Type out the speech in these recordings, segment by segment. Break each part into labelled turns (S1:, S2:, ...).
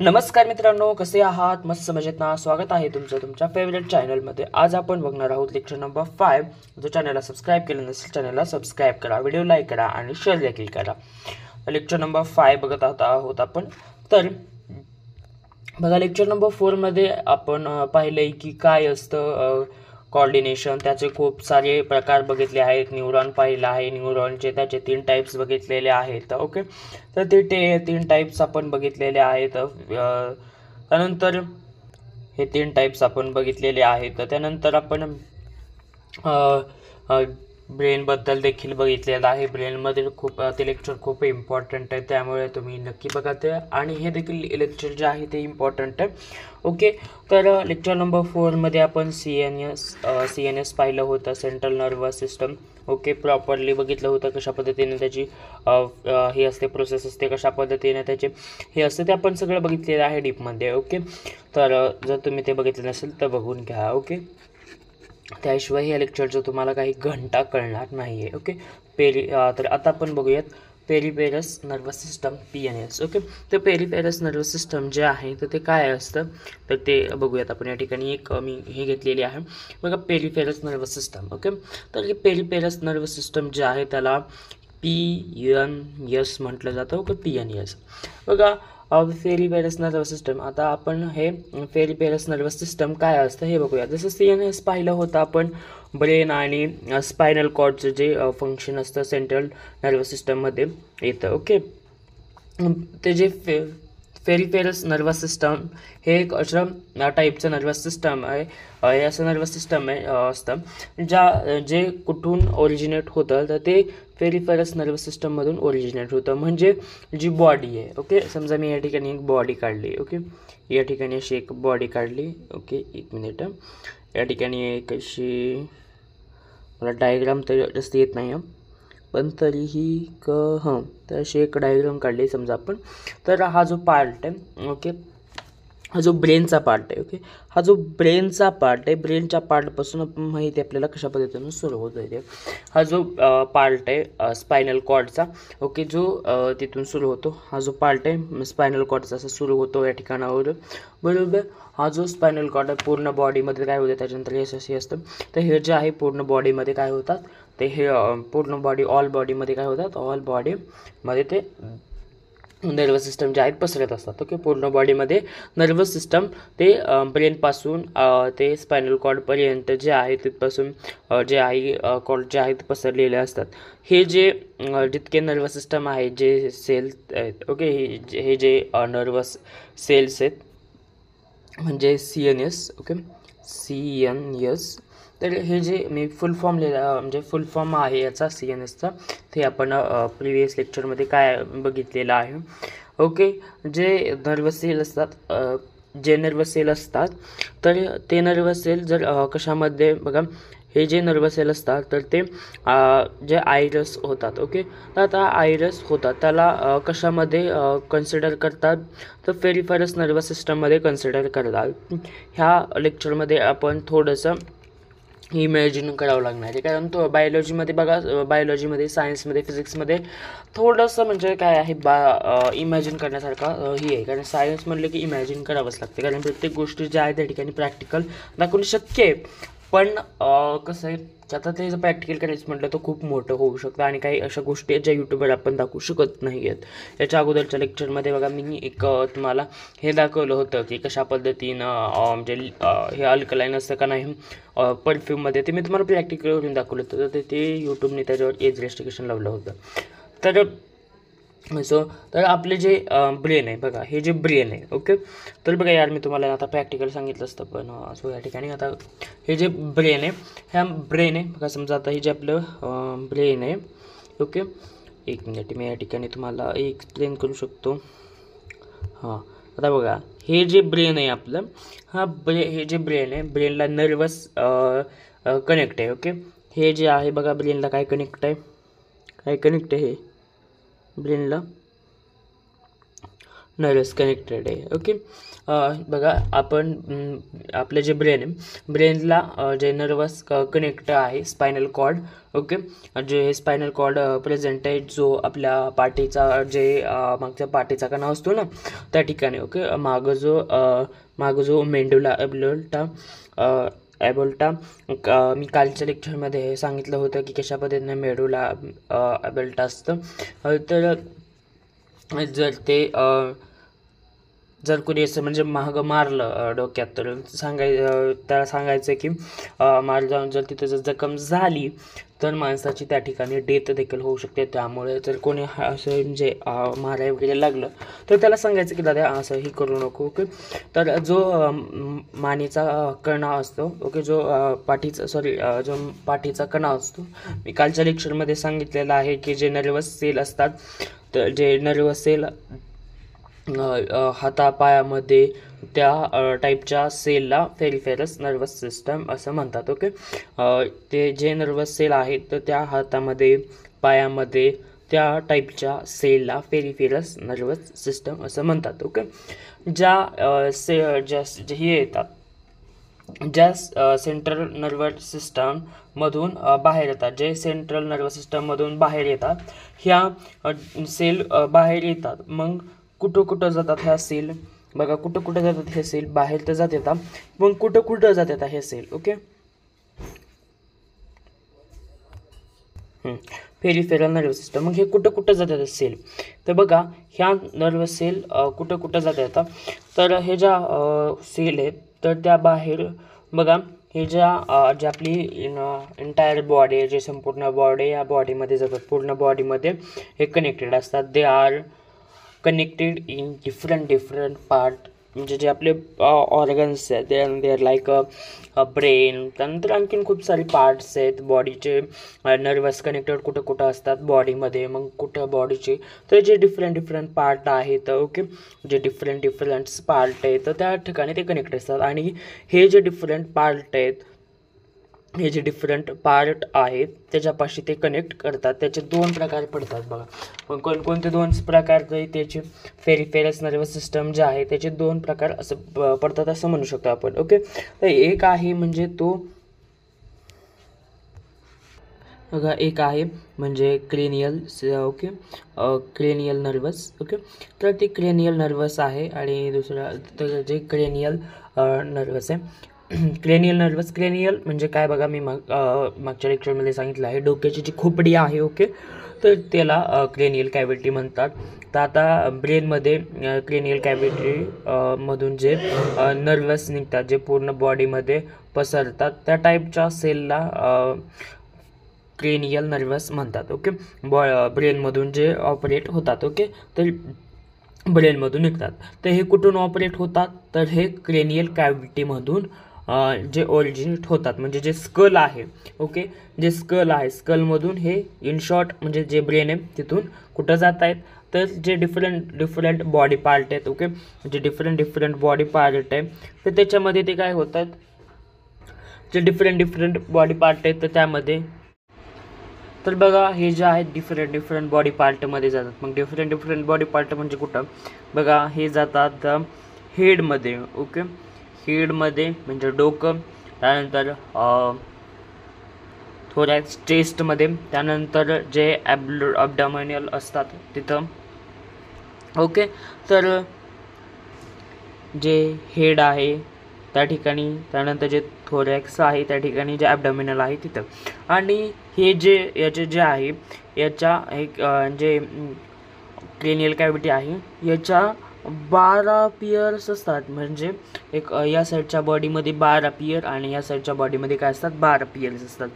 S1: नमस्कार मित्रांनो, कसे आहात? मस्त मजेत ना? स्वागत आहे तुमचं तुमच्या फेवरेट चॅनलमध्ये. आज आपण बघणार आहोत लेक्चर नंबर 5. जो चॅनलला सबस्क्राईब केलं नसेल चॅनलला सबस्क्राईब करा, व्हिडिओ लाईक करा आणि शेअर देखील करा. लेक्चर नंबर 5 बघत आहोत आपण. तर बघा, लेक्चर नंबर 4 मध्ये आपण पाहिलंय की काय असतं कोऑर्डिनेशन. त्याचे खूप सारे प्रकार बघितले आहेत. न्यूरॉन पाहिला आहे, न्यूरॉनचे त्याचे 3 टाइप्स बघितलेले आहेत. ओके, तर ते 3 टाइप्स आपण बघितलेले आहेत. त्यानंतर हे 3 टाइप्स आपण बघितलेले आहेत. त्यानंतर आपण ब्रेनबद्दल देखील बघितलेलं आहे. ब्रेनमध्ये खूप ते लेक्चर खूप इम्पॉर्टंट आहे, त्यामुळे तुम्ही नक्की बघा ते. आणि हे देखील लेक्चर जे आहे ते इम्पॉर्टंट आहे. ओके, तर लेक्चर नंबर 4 मध्ये आपण सी एन एस पाहिलं होतं, central nervous system. Okay, properly बघितलं होतं कशा पद्धतीने त्याची हे असते, प्रोसेस असते, कशा पद्धतीने त्याचे हे असते, ते आपण सगळं बघितलेलं आहे डीपमध्ये. ओके, तर जर तुम्ही ते बघितलं नसेल तर बघून घ्या. ओके, त्याशिवाय या लेक्चरचं तुम्हाला काही घंटा कळणार नाही आहे. ओके, तर आता आपण बघूयात पेरिफेरस नर्वस सिस्टम, PNS. ओके, तर पेरिफेरस नर्वस सिस्टम जे आहे तर ते काय असतं तर ते बघूयात आपण. या ठिकाणी एक मी हे घेतलेली आहे बघा, पेरिफेरस नर्वस सिस्टम. ओके, तर हे पेरिफेरस नर्वस सिस्टम जे आहे त्याला PNS म्हटलं जातं. ओके, PNS बघा, पेरिफेरस नर्वस सिस्टम. आता आपण हे पेरिफेरस नर्वस सिस्टम काय असतं हे बघूया. जसं CNS पाहिलं होतं आपण, ब्रेन आणि स्पायनल कॉर्डचं जे फंक्शन असतं सेंट्रल नर्वस सिस्टममध्ये येतं. ओके, ते जे पेरिफेरस नर्वस सिस्टम हे एक अशा टाईपचं नर्वस सिस्टम आहे. हे असं नर्वस सिस्टम आहे असतं जे कुठून ओरिजिनेट होतं तर ते पेरिफेरस नर्वस सिस्टममधून ओरिजिनेट होतं. म्हणजे जी बॉडी आहे. ओके, समजा मी या ठिकाणी एक बॉडी काढली. ओके, या ठिकाणी अशी एक बॉडी काढली. ओके, एक मिनिट. या ठिकाणी एक अशी, मला डायग्राम तर जास्त येत नाही पण तरीही तर अशी एक डायग्राम काढली समजा आपण. तर हा जो पार्ट आहे, ओके, हा जो ब्रेनचा पार्ट आहे. ओके, हा जो ब्रेनचा पार्ट आहे, ब्रेनच्या पार्टपासून माहिती आपल्याला कशा पद्धतीनं सुरू होत आहे. हा जो पार्ट आहे स्पायनल कॉर्डचा, ओके, जो तिथून सुरू होतो, हा जो पार्ट आहे स्पायनल कॉर्डचा असा सुरू होतो या ठिकाणावर. बरोबर, हा जो स्पायनल कॉर्ड आहे पूर्ण बॉडीमध्ये काय होतं त्याच्यानंतर हे असे असतं. तर हे जे आहे पूर्ण बॉडीमध्ये काय होतात ते हे पूर्ण बॉडी, ऑल बॉडीमध्ये काय होतात, ऑल बॉडीमध्ये ते नर्वस सिस्टम जे आहेत पसरत असतात. ओके, पूर्ण बॉडीमध्ये नर्वस सिस्टम ते ब्रेनपासून ते स्पायनल कॉर्डपर्यंत जे आहे तिथपासून जे आहे कॉर्ड जे आहेत पसरलेले असतात. हे जे जितके नर्वस सिस्टम आहे, जे सेल्स आहेत, ओके, हे जे नर्वस सेल्स आहेत म्हणजे CNS. Okay, CNS. तर हे जे मी फुल फॉर्म लिहिला, म्हणजे फुल फॉर्म आहे याचा CNSचा, ते आपण प्रिव्हियस लेक्चरमध्ये काय बघितलेलं आहे. ओके, जे नर्वस सेल असतात तर ते नर्वस सेल जर कशामध्ये बघा, हे जे नर्वस सेल असतात तर ते जे आयरस होतात. ओके, तर आता आयरस होतात त्याला कशामध्ये कन्सिडर करतात तर पेरिफेरस नर्वस सिस्टममध्ये कन्सिडर करतात. ह्या लेक्चरमध्ये आपण थोडंसं इमॅजिन करावं लागणार आहे, कारण तो बायोलॉजीमध्ये बघा, बायोलॉजीमध्ये, सायन्समध्ये, फिजिक्समध्ये थोडंसं म्हणजे काय आहे इमॅजिन करण्यासारखं ही आहे. कारण सायन्स म्हटलं की इमॅजिन करावंच लागते, कारण प्रत्येक गोष्टी ज्या आहेत त्या ठिकाणी प्रॅक्टिकल दाखवणं शक्य आहे. पण कसं आहे आता ते जर प्रॅक्टिकल करायचं म्हटलं तर खूप मोठं होऊ शकतं आणि काही अशा गोष्टी आहेत ज्या यूट्यूबवर आपण दाखवू शकत नाही आहेत. याच्या अगोदरच्या लेक्चरमध्ये बघा मी एक तुम्हाला हे दाखवलं होतं की कशा पद्धतीनं म्हणजे हे अल्कलाईन असतं का नाही परफ्यूममध्ये, ते मी तुम्हाला प्रॅक्टिकल करून दाखवलं होतं. तर ते यूट्यूबने त्याच्यावर एज रेस्ट्रिक्शन लावलं होतं. तर आपले जे ब्रेन आहे बघा, हे जे ब्रेन आहे. ओके, तर बघा यार, मी तुम्हाला आता प्रॅक्टिकल सांगितलं असतं पण या ठिकाणी आता हे जे ब्रेन आहे, ह्या ब्रेन आहे बघा. समजा आता हे जे आपलं ब्रेन आहे. ओके, एक मिनिट, मी या ठिकाणी तुम्हाला एक्सप्लेन करू शकतो. हां, आता बघा, हे जे ब्रेन आहे आपलं, हे जे ब्रेन आहे, ब्रेनला नर्वस कनेक्ट आहे. ओके, हे जे आहे बघा, ब्रेनला काय कनेक्ट आहे, हे ब्रेनला नर्वस कनेक्टेड आहे. ओके, बघा आपण आपलं जे ब्रेन आहे, ब्रेनला जे नर्वस कनेक्ट आहे स्पायनल कॉर्ड. ओके, जे स्पायनल कॉर्ड प्रेझेंट आहे, जो आपल्या पाठीचा जे मागच्या पाठीचा कणा असतो ना त्या ठिकाणी. ओके, मागं जो मेंडुला ॲबोल्टा मी कालच्या लेक्चरमध्ये हे सांगितलं होतं की कशा पद्धतीने मेडुला ॲबोल्टा असतं. तर जर कोणी असं म्हणजे मागं मारलं डोक्यात, तर त्याला सांगायचं की मार जाऊन जर तिथं जर जखम झाली तर माणसाची त्या ठिकाणी डेथ देखील होऊ शकते. त्यामुळे जर कोणी असं म्हणजे माराय वगैरे लागलं तर त्याला सांगायचं की दादा असं ही करू नको. ओके, तर जो मानेचा कणा असतो, ओके, जो पाठीचा कणा असतो, मी कालच्या लेक्चरमध्ये सांगितलेलं आहे की जे नर्वस सेल असतात, तर जे नर्वस सेल हातापायामध्ये त्या टाईपच्या सेलला पेरिफेरस नर्वस सिस्टम असं म्हणतात. ओके, ते जे नर्वस सेल आहेत तर त्या हातामध्ये पायामध्ये त्या टाईपच्या सेलला पेरिफेरस नर्वस सिस्टम असं म्हणतात. ओके, हे येतात ज्या सेंट्रल नर्वस सिस्टममधून बाहेर येतात, जे सेंट्रल नर्वस सिस्टममधून बाहेर येतात, ह्या सेल बाहेर येतात. मग कुठं जातात ह्या सेल, बघा कुठं जातात हे सेल, बाहेर तर जात येतात, मग कुठं जात येतात हे cell. Okay, peripheral nervous system. मग हे कुठं जातात सेल, तर बघा ह्या नर्वस सेल कुठं जात येतात, तर हे ज्या सेल आहेत तर त्या बाहेर बघा हे ज्या आपली एंटायर बॉडी आहे, जे संपूर्ण बॉडी, या बॉडीमध्ये जातात, पूर्ण बॉडीमध्ये हे कनेक्टेड असतात. They are connected in different part, म्हणजे जे आपले ऑर्गन्स आहेत दे आर लाईक ब्रेन. त्यानंतर आणखीन खूप सारे पार्ट्स आहेत बॉडीचे, नर्वस कनेक्टेड कुठं असतात बॉडीमध्ये. मग कुठं बॉडीचे, तर जे डिफरंट पार्ट आहेत, ओके, जे डिफरंट पार्ट आहेत तर त्या ठिकाणी ते कनेक्ट असतात. आणि हे जे डिफरंट पार्ट आहेत त्याच्यापाशी ते कनेक्ट करतात. त्याचे 2 प्रकार पडतात बघा. पण कोणते 2 प्रकार, त्याचे पेरिफेरस नर्वस सिस्टम जे आहे त्याचे 2 प्रकार असं पडतात असं म्हणू शकतो आपण. ओके, तर एक आहे म्हणजे बघा, एक आहे म्हणजे cranial. Okay, cranial nervous. Okay, तर ते क्रेनियल नर्वस आहे. आणि दुसरं जे क्रेनियल नर्वस आहे, क्रेनियल म्हणजे काय बघा, मी मागच्या लेक्चरमध्ये सांगितलं आहे, डोक्याची जी खोपडी आहे, ओके, तर त्याला क्रेनियल कॅव्हिटी म्हणतात. तर आता ब्रेनमध्ये क्रेनियल कॅव्हिटी मधून जे नर्वस निघतात, जे पूर्ण बॉडीमध्ये पसरतात, त्या टाईपच्या सेलला क्रेनियल नर्वस म्हणतात. ओके, ब्रेनमधून जे ऑपरेट होतात. ओके, तर ब्रेनमधून निघतात. तर हे कुठून ऑपरेट होतात, तर हे क्रेनियल कॅव्हिटीमधून जे ओरिजिनेट होतात. म्हणजे जे स्कल आहे, ओके, जे स्कल आहे, स्कलमधून हे इन शॉर्ट म्हणजे जे ब्रेन आहे तिथून कुठं जात आहेत, तर जे डिफरंट बॉडी पार्ट आहेत, ओके, जे डिफरंट बॉडी पार्ट आहे तर त्याच्यामध्ये ते काय होतात, जे डिफरंट बॉडी पार्ट आहेत तर त्यामध्ये, तर बघा हे जे आहेत डिफरंट बॉडी पार्टमध्ये जातात. मग डिफरंट बॉडी पार्ट म्हणजे कुठं, बघा हे जातात हेडमध्ये. ओके, हेडमध्ये म्हणजे डोकं, त्यानंतर थोरॅक्स चेस्टमध्ये, त्यानंतर जे ॲबडॉमिनल असतात तिथं. ओके, तर जे हेड आहे त्या ठिकाणी, त्यानंतर जे थोरॅक्स आहे त्या ठिकाणी, जे ॲबडॉमिनल आहे तिथं. आणि हे याचे जे आहे याच्या एक जे क्रेनियल कॅव्हिटी आहे याच्या 12 पियर्स असतात. म्हणजे एक या साईडच्या बॉडीमध्ये 12 पियर आणि या साईडच्या बॉडीमध्ये काय असतात 12 पियर्स असतात.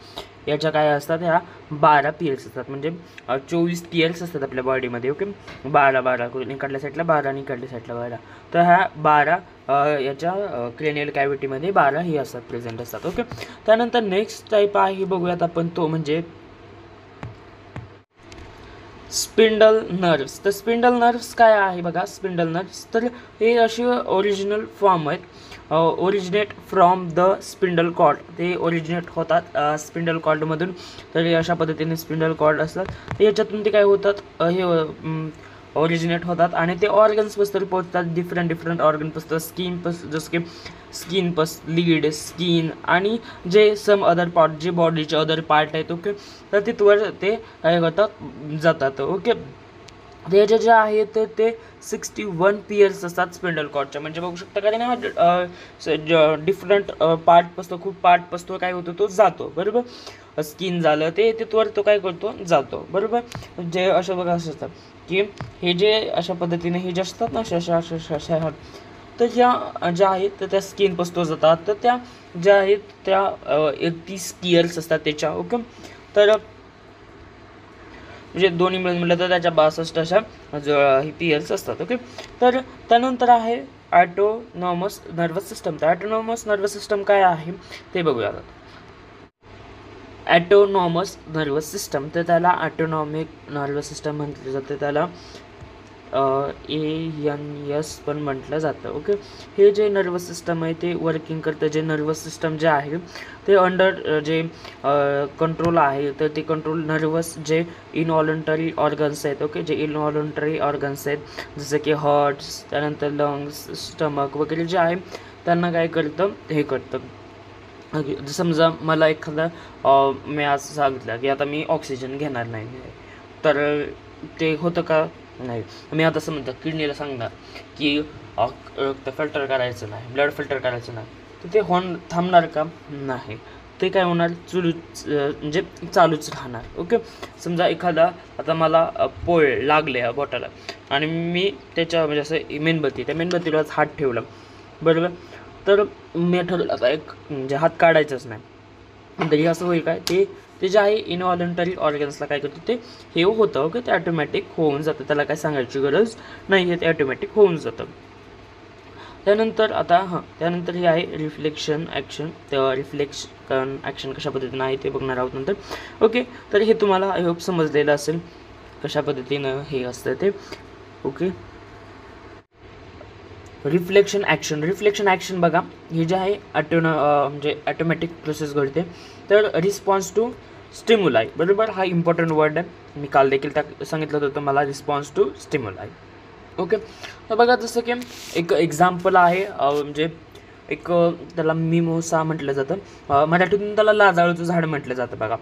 S1: याच्या काय असतात, ह्या 12 पियर्स असतात. म्हणजे 24 पियर्स असतात आपल्या बॉडीमध्ये. ओके, 12 इकडल्या साईडला 12 आणि इकडल्या साईडला 12. तर ह्या 12 याच्या क्रेनियल कॅव्हिटीमध्ये 12 ही असतात, प्रेझेंट असतात. ओके, त्यानंतर नेक्स्ट टाईप आहे बघूयात आपण, तो म्हणजे स्पिंडल नर्व्स. तर स्पिंडल नर्व्स काय आहे बघा, स्पिंडल नर्व्स तर हे असे ओरिजिनल फॉर्म आहेत, originate from the spinal cord. ते ओरिजिनेट होतात स्पिंडल कॉर्डमधून. तर अशा पद्धतीने स्पिंडल कॉर्ड असतात. याच्यातून ते काय होतात, हे ओरिजिनेट होतात आणि ते ऑर्गन्सपासून पोहोचतात, डिफरंट ऑर्गनपासून, जसं की स्किनपास, लीड, स्किन आणि जे सम अदर पार्ट, जे बॉडीचे अदर पार्ट आहेत. ओके, तर तिथवर ते काय होतात जातात. ओके, त्याचे जे आहेत ते 61 पेअर्स असतात स्पिंडल कॉर्डच्या. म्हणजे बघू शकता कारण डिफरंट पार्टपासून, खूप पार्टपासून काय होतो तो जातो. बरोबर, स्किन झालं ते तिथवर तो काय करतो जातो. बरोबर, जे असं बघा असं असतं की हे जे अशा पद्धतीने हे जे असतात ना अशा तर ह्या ज्या आहेत तर त्या स्किनपासून जातात. तर त्या ज्या आहेत त्या 31 पेअर्स असतात त्याच्या. ओके, तर म्हणजे दोन्ही मिळून म्हटलं तर त्याच्या 62 अशा पेअर्स असतात. ओके, तर त्यानंतर आहे ऑटोनॉमस नर्वस सिस्टम. तर ऑटोनॉमस नर्वस सिस्टम काय आहे ते बघूया. ॲटोनॉमस नर्वस सिस्टम, तर त्याला ॲटोनॉमिक नर्वस सिस्टम म्हटलं जातं, त्याला ANS पण म्हटलं जातं. ओके, हे जे नर्वस सिस्टम आहे ते वर्किंग करतं. जे नर्वस सिस्टम जे आहे ते अंडर जे कंट्रोल आहे, तर ते कंट्रोल नर्वस जे इनव्हॉलंटरी ऑर्गन्स आहेत. ओके, जे इनव्हॉलंटरी ऑर्गन्स आहेत जसं की हार्ट्स, त्यानंतर लंग्स, स्टमक वगैरे जे आहे त्यांना काय करतं हे करतं. समजा मला एखादा मी असं सांगितलं की आता मी ऑक्सिजन घेणार नाही, तर ते होतं का नाही. मी आता समजा किडनीला सांगणार की रक्त फिल्टर करायचं नाही, ब्लड फिल्टर करायचं नाही, तर ते थांबणार का नाही. ते काय होणार म्हणजे चालूच राहणार. ओके, समजा एखादा आता मला पोळ लागले या बोटाला आणि मी त्याच्या म्हणजे असं त्या मेणबत्तीवर हात ठेवला. बरोबर, तर मी ठरवलं आता एक म्हणजे हात काढायचाच नाही, तरी असं होईल काय ते जे आहे इनव्हॉलंटरी ऑर्गन्सला काय करतं ते हे होतं. ओके, ते ॲटोमॅटिक होऊन जातं, त्याला काय सांगायची गरज नाही आहे, ते ॲटोमॅटिक होऊन जातं. त्यानंतर त्यानंतर हे आहे रिफ्लेक्शन ॲक्शन. तर रिफ्लेक्शन ॲक्शन कशा पद्धतीनं आहे ते बघणार आहोत नंतर. ओके, तर हे तुम्हाला आय होप समजलेलं असेल कशा पद्धतीनं हे असतं ते. ओके, रिफ्लेक्शन ॲक्शन बघा, हे जे आहे म्हणजे ॲटोमॅटिक प्रोसेस घडते. तर रिस्पॉन्स टू स्टिम्युलाई, बरोबर, हा इम्पॉर्टंट वर्ड आहे. मी काल देखील सांगितलं होतं मला, रिस्पॉन्स टू स्टिम्युलाई. ओके, तर बघा जसं की एक एक्झाम्पल आहे, म्हणजे एक त्याला मिमोसा म्हटलं जातं, मराठीतून त्याला लाजाळूचं झाड म्हटलं जातं. बघा,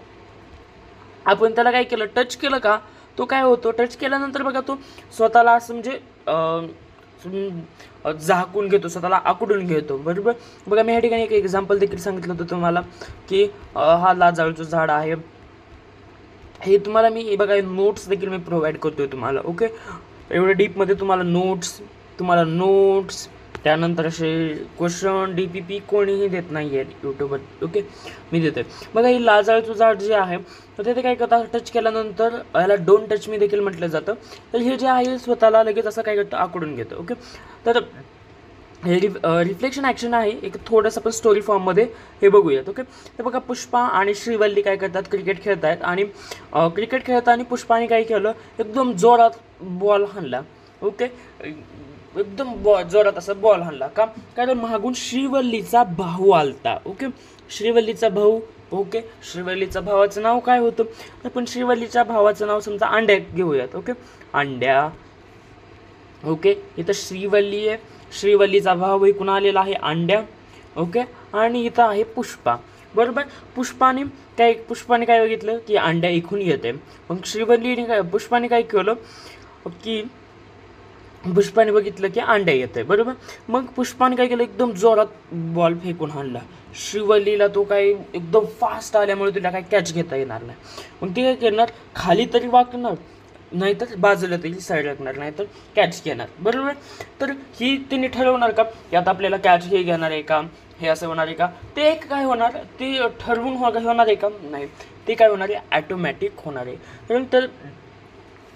S1: आपण त्याला काय केलं, टच केलं का तो काय होतो, टच केल्यानंतर बघा तो स्वतःला असं म्हणजे झाकून घेतो, स्वतःला आकडून घेतो. बरोबर, बघा मी ह्या ठिकाणी एक एक्झाम्पल देखील सांगितलं होतं तुम्हाला की हा लाजाळूचं झाड आहे. हे तुम्हाला मी बघा नोट्स देखील मी प्रोव्हाइड करतोय तुम्हाला. ओके, एवढं डीपमध्ये तुम्हाला नोट्स त्यानंतर असे क्वेश्चन DPP कोणीही देत नाही आहे यूट्यूबवर. ओके, मी देतोय. बघा ही लाजाळूचं झाड जे आहे तर ते काय करतात, टच केल्यानंतर याला डोंट टच मी देखील म्हटलं जातं. तर हे जे आहे स्वतःला लगेच असं काय करतं, आकडून घेतं. ओके, तर हे रिफ्लेक्शन ॲक्शन आहे. एक थोडंसं आपण स्टोरी फॉर्ममध्ये हे बघूयात. ओके, तर बघा पुष्पा आणि श्रीवल्ली काय करतात, क्रिकेट खेळत आहेत आणि क्रिकेट खेळताना पुष्पाने काय केलं, एकदम जोरात बॉल हाणला. ओके, एकदम जोरात असा बॉल हाणला का, कारण मागून श्रीवल्लीचा भाऊ आलता. ओके, श्रीवल्लीचा भाऊ. ओके, श्रीवल्लीच्या भावाचं नाव काय होतं, आपण श्रीवल्लीच्या भावाचं नाव समजा अंड्या घेऊयात. ओके, अंड्या. ओके, इथं श्रीवल्ली आहे, श्रीवल्लीचा भाव ऐकून आलेला आहे अंड्या. ओके, आणि इथं आहे पुष्पा. बरोबर, पुष्पाने काय बघितलं की अंड्या ऐकून येते. मग पुष्पाने काय केलं की पुष्पाने बघितलं की अंड्या येते. बरोबर, मग पुष्पाने काय केलं, एकदम जोरात बॉल फेकून हाणला. श्रीवल्लीला तो काय एकदम फास्ट आल्यामुळे तिला काय कॅच घेता येणार नाही. मग ती काय करणार, खाली तरी वाकणार, नाहीतर बाजूला तरी साईड लागणार, नाहीतर कॅच घेणार. बरोबर, तर ही तिने ठरवणार का की आता आपल्याला कॅच हे घेणार आहे का, हे असं होणार आहे का, ते एक काय होणार, ते ठरवून होणार आहे का, नाही, ते काय होणार आहे, ॲटोमॅटिक होणार आहे. तर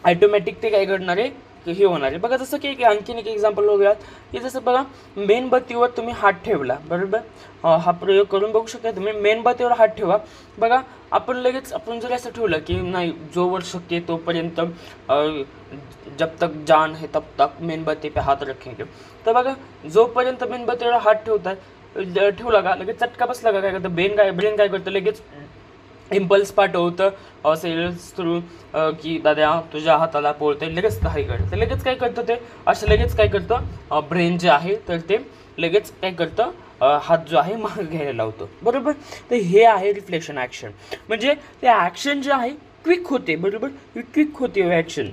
S1: ॲटोमॅटिक ते काय घडणार आहे, हे होणार आहे. बघा जसं की आणखीन एक एक्झाम्पल बघूयात की जसं बघा मेणबत्तीवर तुम्ही हात ठेवला. बरोबर, हा प्रयोग करून बघू शकता तुम्ही. मेणबत्तीवर हात ठेवा. बघा आपण जर असं ठेवलं की नाही, जोवर शक्य तोपर्यंत जब तक जान है तब तक मेणबत्ती पे हात रखेंगे. तर बघा जोपर्यंत मेणबत्तीवर हात ठेवला का लगेच चटका बसला का, काय करतं ब्रेन काय करतं, लगेच इम्पल्स पाठवतं सेल्स थ्रू की दादा तुझ्या हाताला पोळतंय, लगेच काय करतं, लगेच काय करतं ते असं लगेच काय करतं ब्रेन जे आहे तर ते लगेच काय करतं हात जो आहे मागे घ्यायला लावतो, बरोबर. तर हे आहे रिफ्लेक्शन ॲक्शन. म्हणजे ते ॲक्शन जे आहे क्विक होते, बरोबर, क्विक होते ॲक्शन.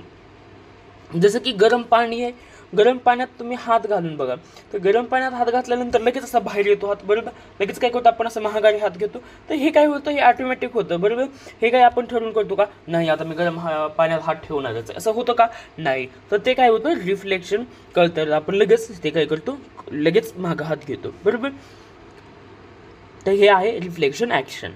S1: जसं की गरम पाणी आहे, गरम पाण्यात तुम्ही हात घालून बघा, तर गरम पाण्यात हात घातल्यानंतर लगेच असा बाहेर येतो हात, बरोबर. लगेच काय करतो आपण असं महागारी हात घेतो, तर हे काय होतं, हे ऑटोमॅटिक होतं, बरोबर. हे काय आपण ठरवून करतो का, नाही आता मी गरम पाण्यात हात ठेवणारच, असं होतं का, नाही. तर ते काय होतं, रिफ्लेक्शन कळतं, आपण लगेच ते काय करतो, लगेच मागं हात घेतो, बरोबर. तर हे आहे रिफ्लेक्शन ॲक्शन.